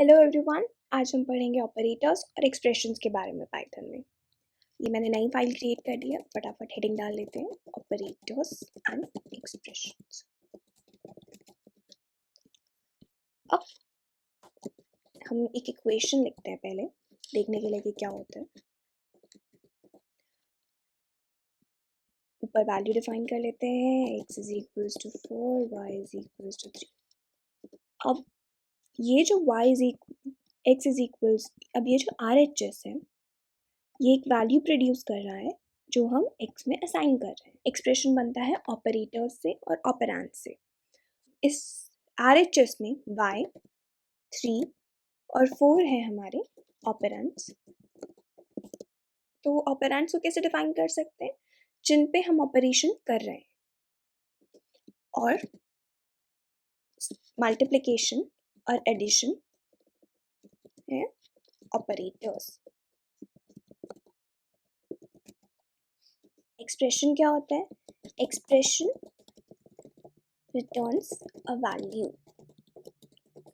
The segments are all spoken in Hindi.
हेलो एवरीवन, आज हम पढ़ेंगे ऑपरेटर्स और एक्सप्रेशंस के बारे में पाइथन में। ये मैंने नई फाइल क्रिएट कर दी है, फटाफट हेडिंग डाल लेते हैं ऑपरेटर्स एंड एक्सप्रेशंस। अब हम एक इक्वेशन लिखते हैं पहले, देखने के लिए कि क्या होता है। ऊपर वैल्यू डिफाइन कर लेते हैं, x is equals to 4, y is equals to 3। अब ये जो x इज इक्वल्स, अब ये जो RHS है, ये एक वैल्यू प्रोड्यूस कर रहा है जो हम x में असाइन कर रहे हैं। एक्सप्रेशन बनता है ऑपरेटर्स से और ऑपरेंड से। इस RHS में y 3 और 4 है हमारे ऑपरेंड्स। तो ऑपरेंड्स को कैसे डिफाइन कर सकते हैं? जिन पे हम ऑपरेशन कर रहे हैं। और मल्टीप्लिकेशन और एडिशन है ऑपरेटर्स। एक्सप्रेशन क्या होता है? Expression returns a value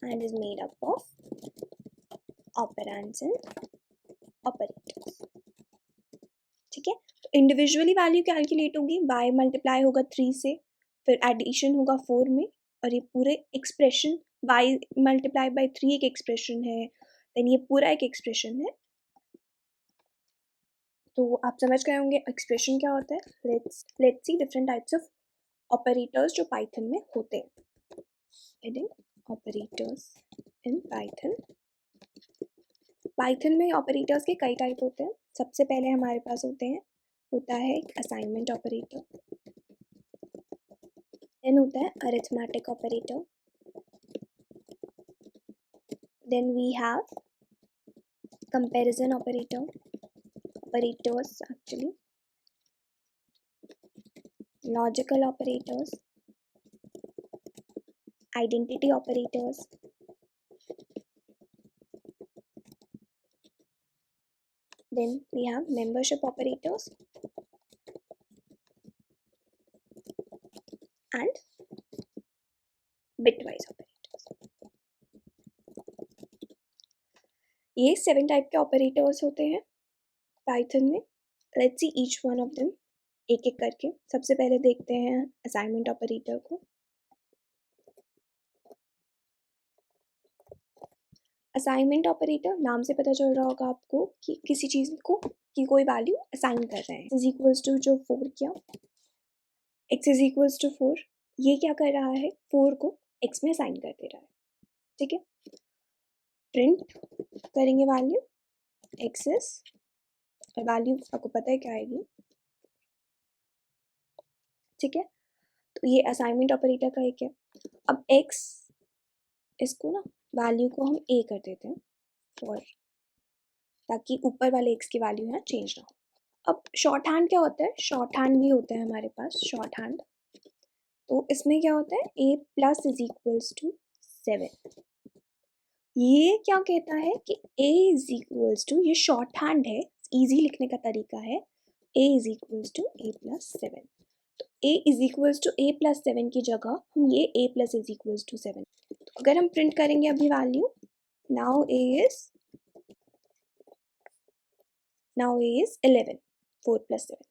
and is made up of operands and operators। ठीक है, तो इंडिविजुअली वैल्यू कैलकुलेट होगी, y मल्टीप्लाई होगा 3 से, फिर एडिशन होगा 4 में, और ये पूरे एक्सप्रेशन y मल्टीप्लाई बाई 3 एक एक्सप्रेशन है, देन ये पूरा एक एक्सप्रेशन है। तो आप समझ गए होंगे एक्सप्रेशन क्या होता है। Let's see different types of operators जो पाइथन में होते हैं। Heading operators in Python. Python में ऑपरेटर्स के कई टाइप होते हैं। सबसे पहले हमारे पास होता है एक असाइनमेंट ऑपरेटर, देन होता है arithmetic operator, then we have comparison operators actually, logical operators, identity operators, then we have membership operators and bitwise operators। ये 7 टाइप के ऑपरेटर्स होते हैं पाइथन में। Let's see each one of them एक एक करके। सबसे पहले देखते हैं असाइनमेंट ऑपरेटर को। असाइनमेंट ऑपरेटर नाम से पता चल रहा होगा आपको कि किसी चीज़ को की कोई वैल्यू असाइन कर रहे हैं। इज इक्वल्स टू जो 4 किया, x इज इक्वल्स टू 4, ये क्या कर रहा है? 4 को x में असाइन कर दे रहा है। ठीक है, प्रिंट करेंगे वैल्यू x इज, और वैल्यू आपको पता है क्या आएगी। ठीक है, तो ये असाइनमेंट ऑपरेटर का एक है। अब x, इसको ना वैल्यू को हम a कर देते हैं फॉर, ताकि ऊपर वाले x की वैल्यू यहाँ चेंज ना हो। अब शॉर्ट हैंड क्या होता है? शॉर्ट हैंड भी होता है हमारे पास शॉर्ट हैंड। तो इसमें क्या होता है? a plus is equals to 7। ये क्या कहता है कि a इज इक्वल्स टू, ये शॉर्ट हैंड है, इजी लिखने का तरीका है, a is equals to a plus 7। तो a is equals to a plus 7 की जगह हम ये a plus is equals to 7। तो अगर हम प्रिंट करेंगे अभी value, now a is 11, 4 plus 7।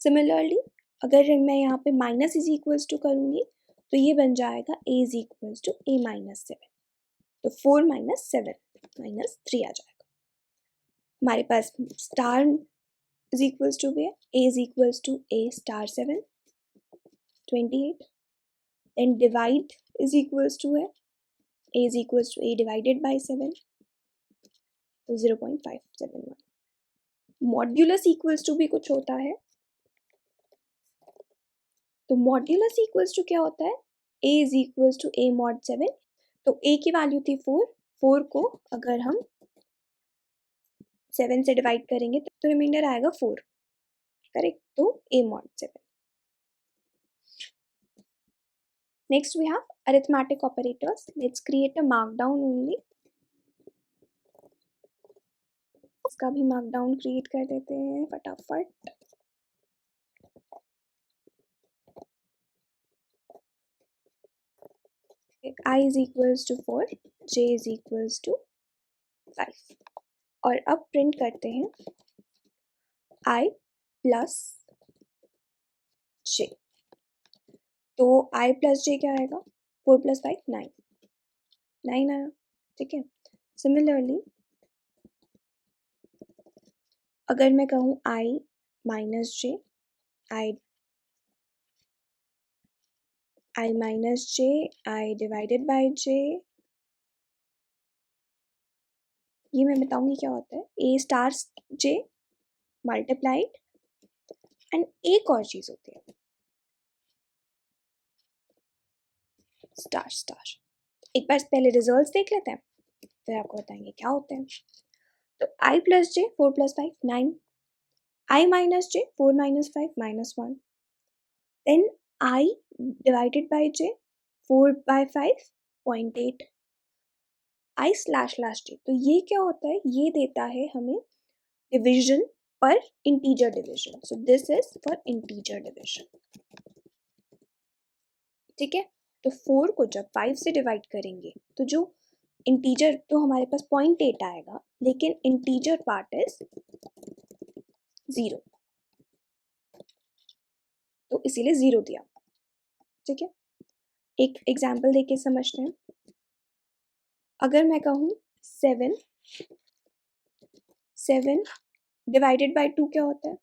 Similarly अगर मैं यहाँ पे माइनस इज इक्वल्स टू करूँगी तो ये बन जाएगा a is equals to a minus 7। तो 4 माइनस 7 माइनस 3 आ जाएगा। हमारे पास स्टार इज इक्वल्स टू भी है, a is equals to a star 7, 28। Then divide is equals to है, a is equals to a divided by 7, तो 0.571। मॉड्यूलस इक्वल्स टू भी कुछ होता है। तो मॉड्यूलस इक्वल्स टू क्या होता है? a is equals to a mod 7। तो a की वैल्यू थी 4, 4 को अगर हम 7 से डिवाइड करेंगे तो रिमाइंडर आएगा 4, करेक्ट? तो a mod 7। Next we have arithmetic operators. Let's create a markdown only. इसका भी मार्कडाउन क्रिएट कर देते हैं फटाफट। I is equals to 4, j is equals to 5। और अब प्रिंट करते हैं i प्लस j। तो i प्लस j क्या आएगा? 4 + 5 9, 9 आया। ठीक है। सिमिलरली अगर मैं कहूँ i minus j, i minus j, i divided by j, ये मैं बताऊंगी क्या होता है। a star j multiplied and एक और चीज़ होती है स्टार स्टार। एक बार पहले रिजल्ट्स देख लेते हैं, फिर आपको बताएंगे क्या होते हैं। तो i plus j 4 + 5 9, i minus j 4 - 5 -1, then i divided by j 4/5 0.8, i slash j। तो ये क्या होता है? ये देता है हमें डिवीजन पर integer division. So this is for integer division. ठीक है। तो 4 को जब 5 से डिवाइड करेंगे तो जो इंटीजर तो हमारे पास 0.8 आएगा, लेकिन इंटीजर पार्ट इज 0, तो इसीलिए 0 दिया। ठीक है। एक एग्जाम्पल देके समझते हैं। अगर मैं कहूँ 7 डिवाइडेड बाय 2 क्या होता है?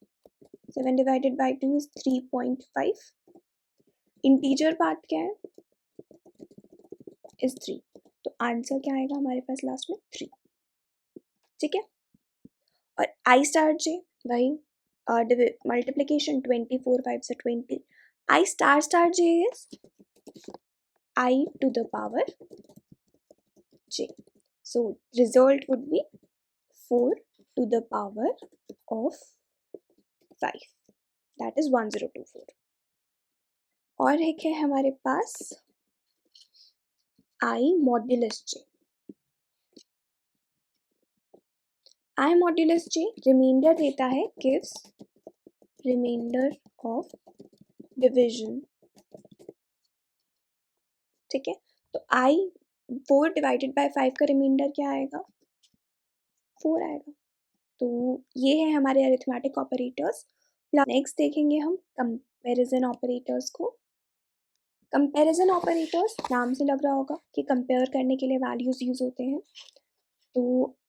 7 divided by 2 is 3.5। Integer part क्या है? इज 3। तो आंसर क्या आएगा हमारे पास लास्ट में? 3। ठीक है। और आई स्टार जे वही मल्टीप्लीकेशन 24 5 से 20। I star J is I to the power j. So result would be 4 to the power of 5, that is 1024। और एक है हमारे पास i modulus j। i modulus j reminder देता है, gives रिमाइंडर ऑफ डिविजन। ठीक है। तो i 4 डिवाइडेड बाय 5 का रिमाइंडर क्या आएगा? 4 आएगा। तो ये है हमारे अरिथमेटिक ऑपरेटर्स। नेक्स्ट देखेंगे हम कंपैरिजन ऑपरेटर्स को। कंपैरिजन ऑपरेटर्स नाम से लग रहा होगा कि कंपेयर करने के लिए वैल्यूज यूज होते हैं। तो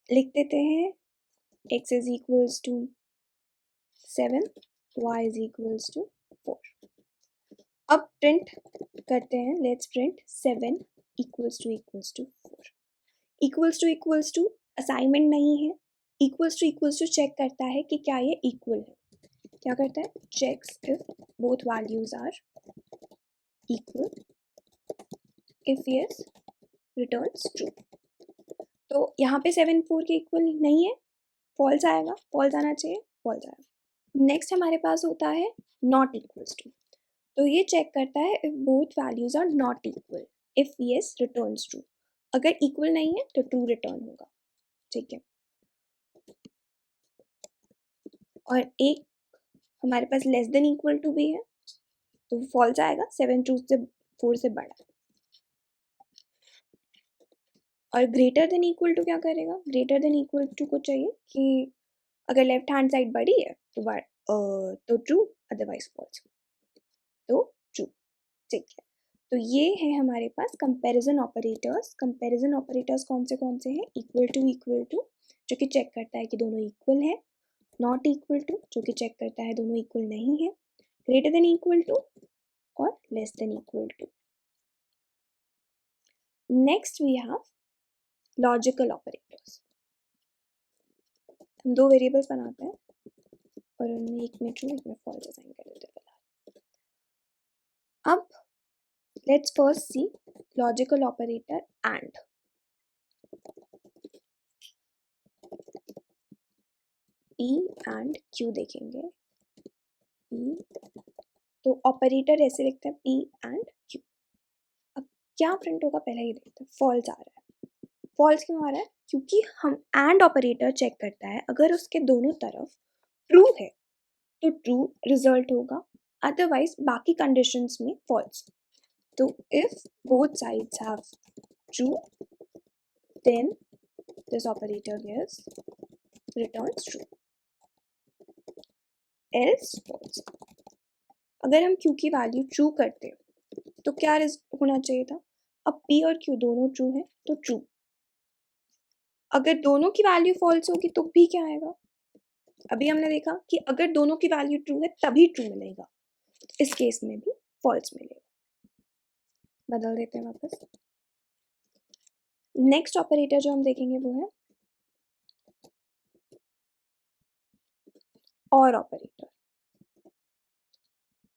लिख देते हैं x is equals to 7, y is equals to 4। अब प्रिंट करते हैं। Let's print 7 equals to 4। Equals to assignment नहीं है। इक्वल्स टू चेक करता है कि क्या ये इक्वल है। क्या करता है? Checks if both values are equal, if yes returns true. तो यहाँ पे 7 4 के इक्वल नहीं है, फॉल्स आएगा, फॉल्स आना चाहिए, फॉल्स आएगा। नेक्स्ट हमारे पास होता है नॉट इक्वल्स टू। तो ये चेक करता है if both values are not equal, if yes returns true. अगर इक्वल नहीं है तो ट्रू रिटर्न होगा। ठीक है। और एक हमारे पास लेस देन इक्वल टू भी है, तो फॉल्स आएगा, 7 2 से 4 से बड़ा। और ग्रेटर देन इक्वल टू क्या करेगा? ग्रेटर देन इक्वल टू को चाहिए कि अगर लेफ्ट हैंड साइड बड़ी है तो ट्रू, अदरवाइज फॉल्स, तो ट्रू। ठीक है। तो ये है हमारे पास कंपैरिजन ऑपरेटर्स। कंपैरिजन ऑपरेटर्स कौन से हैं? इक्वल टू जो कि चेक करता है कि दोनों इक्वल है, नॉट इक्वल टू जो कि चेक करता है दोनों इक्वल नहीं है, ग्रेटर देन इक्वल टू और less than equal to. Next we have logical operators. हम 2 वेरिएबल्स बनाते हैं और उनमें एक में ट्रू एक में फॉल्स असाइन कर देते हैं। अब let's first see logical operator and. P and Q देखेंगे। P, तो ऑपरेटर ऐसे लिखते हैं P एंड Q। अब क्या प्रिंट होगा पहले ही देखते हैं। फॉल्स आ रहा है। फॉल्स क्यों आ रहा है? क्योंकि हम एंड ऑपरेटर चेक करता है, अगर उसके दोनों तरफ ट्रू है तो ट्रू रिजल्ट होगा, अदरवाइज बाकी कंडीशंस में फॉल्स। तो if both sides have true then this operator gives returns true else false. अगर हम q की वैल्यू ट्रू करते तो क्या होना चाहिए था? अब p और q दोनों ट्रू है तो ट्रू। अगर दोनों की वैल्यू फॉल्स होगी तो भी क्या आएगा? अभी हमने देखा कि अगर दोनों की वैल्यू ट्रू है तभी ट्रू मिलेगा, इस केस में भी फॉल्स मिलेगा। बदल देते हैं वापस। नेक्स्ट ऑपरेटर जो हम देखेंगे वो है और ऑपरेटर,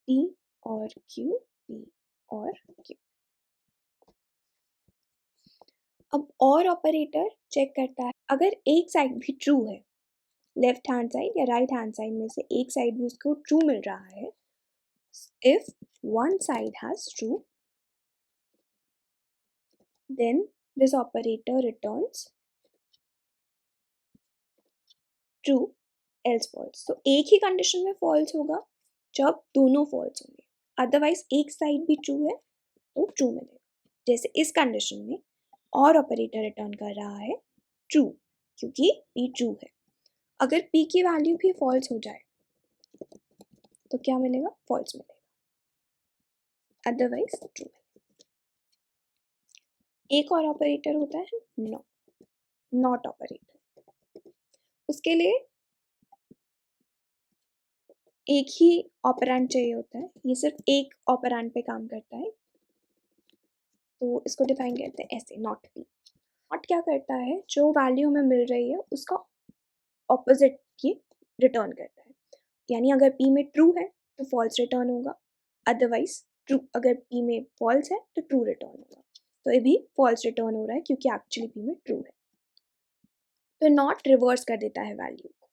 p और q, p और q। अब और ऑपरेटर चेक करता है अगर एक साइड भी ट्रू है, लेफ्ट हैंड साइड या राइट हैंड साइड में से एक साइड भी उसको ट्रू मिल रहा है, if one side has true then this operator returns true else false। तो एक ही कंडीशन में फॉल्स होगा जब दोनों फॉल्स होंगे, अदरवाइज एक साइड भी ट्रू है तो ट्रू मिलेगा। जैसे इस कंडीशन में और ऑपरेटर रिटर्न कर रहा है ट्रू क्योंकि p ट्रू है। अगर p की वैल्यू भी फॉल्स हो जाए तो क्या मिलेगा? फॉल्स मिलेगा, अदरवाइज ट्रू। एक और ऑपरेटर होता है नॉट ऑपरेटर। उसके लिए एक ही ऑपरेंड चाहिए होता है, ये सिर्फ एक ऑपरेंड पे काम करता है, तो इसको डिफाइन करते हैं ऐसे नॉट p। नॉट क्या करता है, जो वैल्यू हमें मिल रही है उसका ऑपोजिट ये रिटर्न करता है। यानी अगर p में ट्रू है तो फॉल्स रिटर्न होगा, अदरवाइज ट्रू। अगर p में फॉल्स है तो ट्रू रिटर्न होगा। तो ये भी फॉल्स रिटर्न हो रहा है क्योंकि एक्चुअली p में ट्रू है। तो नॉट रिवर्स कर देता है वैल्यू को।